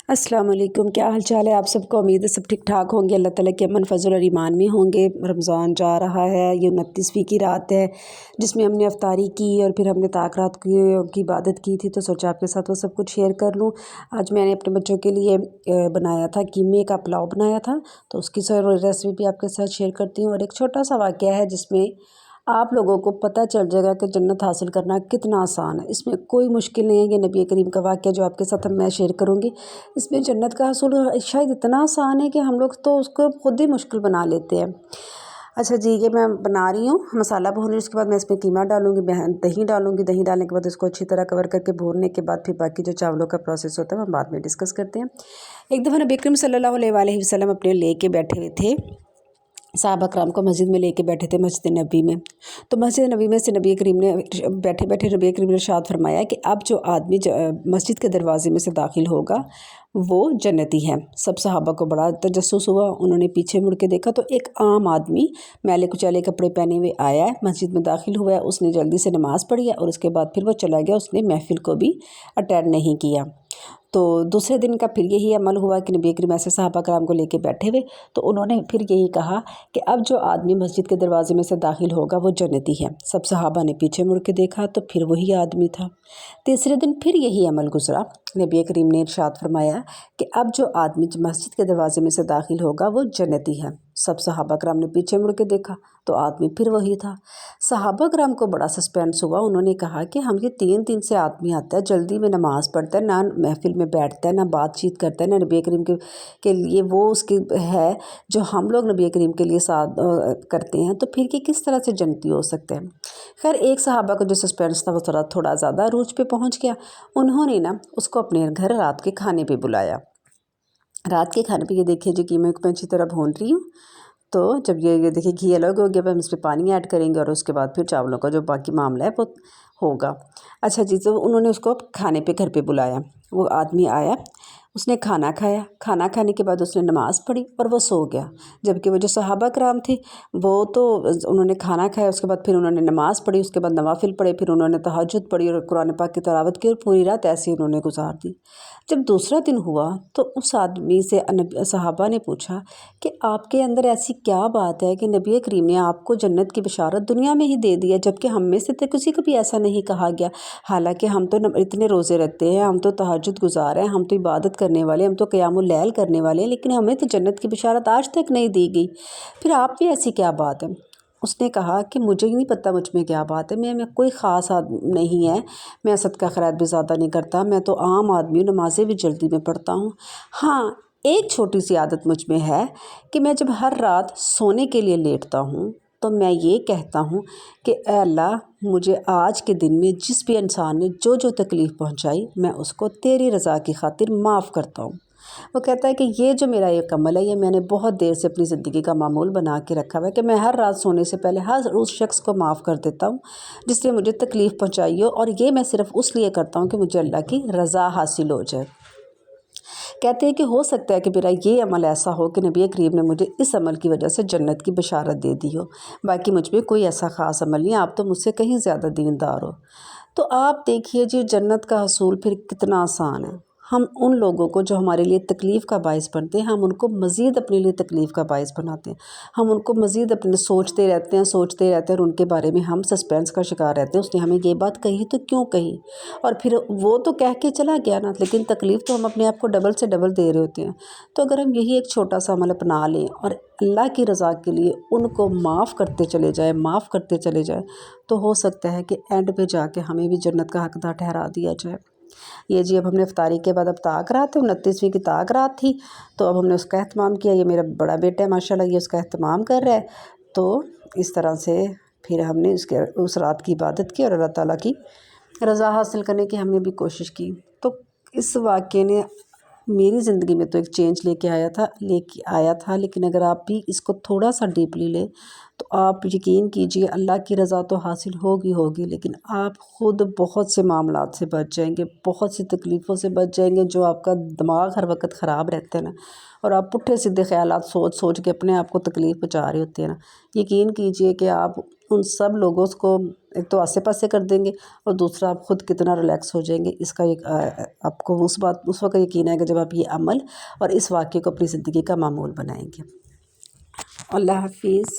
अस्सलाम वालेकुम। क्या हाल चाल है आप सबको। उम्मीद है सब ठीक ठाक होंगे। अल्लाह ताला के अमन फजल और ईमान में होंगे। रमज़ान जा रहा है, ये 29वीं की रात है जिसमें हमने अफ्तारी की और फिर हमने ताक रात की इबादत की थी, तो सोचा आपके साथ वो सब कुछ शेयर कर लूँ। आज मैंने अपने बच्चों के लिए बनाया था, कीमे का पुलाव बनाया था, तो उसकी रेसिपी भी आपके साथ शेयर करती हूँ। और एक छोटा सा वाक़या है जिसमें आप लोगों को पता चल जाएगा कि जन्नत हासिल करना कितना आसान है। इसमें कोई मुश्किल नहीं है। ये नबी करीम का वाक़या जो आपके साथ मैं शेयर करूँगी, इसमें जन्नत का हासिल शायद इतना आसान है कि हम लोग तो उसको खुद ही मुश्किल बना लेते हैं। अच्छा जी, ये मैं बना रही हूँ, मसाला भून रही हूँ। उसके बाद मैं इसमें कीमा डालूँगी, दही डालूँगी। दही डालने के बाद इसको अच्छी तरह कवर करके भूनने के बाद फिर बाकी जो चावलों का प्रोसेस होता है हम बाद में डिस्कस करते हैं। एक दफ़ा नबी करीम सल्लल्लाहु अलैहि वसल्लम अपने लेके बैठे हुए थे, साहबा कराम को मस्जिद में लेके बैठे थे, मस्जिद नबी में। तो मस्जिद नबी में से नबी करीम ने बैठे बैठे नबी करीम ने इरशाद फरमाया कि अब जो आदमी मस्जिद के दरवाजे में से दाखिल होगा वो जन्नती है। सब सहाबा को बड़ा तजस्सुस हुआ। उन्होंने पीछे मुड़ के देखा तो एक आम आदमी मैले कुचैले कपड़े पहने हुए आया है, मस्जिद में दाखिल हुआ है। उसने जल्दी से नमाज़ पढ़ी है और उसके बाद फिर वो चला गया। उसने महफिल को भी अटेंड नहीं किया। तो दूसरे दिन का फिर यही अमल हुआ कि नबी करीम ऐसे सहाबा कराम को लेके बैठे हुए, तो उन्होंने फिर यही कहा कि अब जो आदमी मस्जिद के दरवाजे में से दाखिल होगा वो जन्नती है। सब सहाबा ने पीछे मुड़ के देखा तो फिर वही आदमी था। तीसरे दिन फिर यही अमल गुजरा। नबी करीम ने इरशाद फरमाया कि अब जो आदमी मस्जिद के दरवाजे में से दाखिल होगा वो जन्नती है। सब सहाबा कराम ने पीछे मुड़ के देखा तो आदमी फिर वही था। सहाबा कराम को बड़ा सस्पेंस हुआ। उन्होंने कहा कि हम ये 3 दिन से आदमी आता है, जल्दी में नमाज़ पढ़ता है, ना महफिल में बैठता है, ना बातचीत करता है, ना नबी करीम के लिए वो उसकी है जो हम लोग नबी करीम के लिए साथ करते हैं, तो फिर ये किस तरह से जन्नती हो सकते हैं। खैर, एक सहाबा को जो सस्पेंस था वो थोड़ा ज़्यादा अरूज पे पहुँच गया। उन्होंने ना उसको अपने घर रात के खाने पर बुलाया। रात के खाने पे ये देखिए जी कीमे को मैं अच्छी तरह भून रही हूँ। तो जब ये देखिए घी अलग हो गया, अब हम इस पर पानी ऐड करेंगे और उसके बाद फिर चावलों का जो बाकी मामला है वो होगा। अच्छा जी, तो उन्होंने उसको खाने पे घर पे बुलाया। वो आदमी आया, उसने खाना खाया। खाना खाने के बाद उसने नमाज़ पढ़ी और वो सो गया। जबकि वो जो सहाबा कराम थे वो तो उन्होंने खाना खाया, उसके बाद फिर उन्होंने नमाज़ पढ़ी, उसके बाद नवाफिल पढ़े, फिर उन्होंने तहज्जुद पढ़ी और कुरान पाक की तिलावत की और पूरी रात ऐसे ही उन्होंने गुजार दी। जब दूसरा दिन हुआ तो उस आदमी से सहाबा ने पूछा कि आपके अंदर ऐसी क्या बात है कि नबी करीम ने आपको जन्नत की बशारत दुनिया में ही दे दी है, जबकि हम में से तो किसी को भी ऐसा नहीं कहा गया। हालांकि हम तो इतने रोज़े रखते हैं, हम तो तहज्जुद गुजार हैं, हम तो इबादत करने वाले, हम तो क़यामुल लैल करने वाले हैं, लेकिन हमें तो जन्नत की बशारत आज तक नहीं दी गई। फिर आप में ऐसी क्या बात है। उसने कहा कि मुझे ही नहीं पता मुझ में क्या बात है, मैं कोई ख़ास आदमी नहीं है, मैं सदका खैरात भी ज़्यादा नहीं करता, मैं तो आम आदमी हूँ, नमाज़ें भी जल्दी में पढ़ता हूँ। हाँ, एक छोटी सी आदत मुझ में है कि मैं जब हर रात सोने के लिए लेटता हूँ तो मैं ये कहता हूँ कि ऐ अल्लाह, मुझे आज के दिन में जिस भी इंसान ने जो जो तकलीफ़ पहुँचाई मैं उसको तेरी रज़ा की खातिर माफ़ करता हूँ। वो कहता है कि ये जो मेरा एक अमल है, ये मैंने बहुत देर से अपनी ज़िंदगी का मामूल बना के रखा हुआ है कि मैं हर रात सोने से पहले हर उस शख्स को माफ़ कर देता हूँ जिसने मुझे तकलीफ़ पहुँचाई हो, और ये मैं सिर्फ़ उस लिए करता हूँ कि मुझे अल्लाह की रज़ा हासिल हो जाए। कहते हैं कि हो सकता है कि मेरा ये अमल ऐसा हो कि नबी करीम ने मुझे इस अमल की वजह से जन्नत की बशारत दे दी हो। बाकी मुझ में कोई ऐसा ख़ास अमल नहीं है, आप तो मुझसे कहीं ज़्यादा दीनदार हो। तो आप देखिए जी, जन्नत का हसूल फिर कितना आसान है। हम उन लोगों को जो हमारे लिए तकलीफ़ का बायस बनते हैं, हम उनको मज़ीद अपने लिए तकलीफ़ का बायस बनाते हैं। हम उनको मज़ीद अपने सोचते रहते हैं और उनके बारे में हम सस्पेंस का शिकार रहते हैं। उसने हमें ये बात कही तो क्यों कही, और फिर वो तो कह के चला गया ना, लेकिन तकलीफ़ तो हम अपने आप को डबल से डबल दे रहे होते हैं। तो अगर हम यही एक छोटा सा अमल अपना लें और अल्लाह की रज़ा के लिए उनको माफ़ करते चले जाएँ, तो हो सकता है कि एंड पे जाके हमें भी जन्नत का हकदार ठहरा दिया जाए। ये जी, अब हमने इफ्तारी के बाद अब ताक रात है, 29वीं की ताक रात थी, तो अब हमने उसका एहतमाम किया। ये मेरा बड़ा बेटा है माशाल्लाह, ये उसका एहतमाम कर रहा है। तो इस तरह से फिर हमने उस रात की इबादत की और अल्लाह ताला की रज़ा हासिल करने की हमने भी कोशिश की। तो इस वाक़ये ने मेरी ज़िंदगी में तो एक चेंज लेके आया था, लेकिन अगर आप भी इसको थोड़ा सा डीपली लें تو آپ یقین کیجئے اللہ کی رضا تو حاصل ہوگی، لیکن آپ خود بہت سے معاملات سے بچ جائیں گے، بہت سی تکلیفوں سے بچ جائیں گے، جو آپ کا دماغ ہر وقت خراب رہتا ہے نا، اور آپ پٹھے سیدھے خیالات سوچ کے اپنے آپ کو تکلیف پہنچا رہے ہوتے ہیں نا، یقین کیجئے کہ آپ ان سب لوگوں کو ایک تو آسے پاسے کر دیں گے، اور دوسرا آپ خود کتنا ریلیکس ہو جائیں گے، اس کا ایک آپ کو اس وقت یقین آئے گا جب آپ یہ عمل اور اس واقعے کو اپنی زندگی کا معمول بنائیں گے۔ اللہ حافظ۔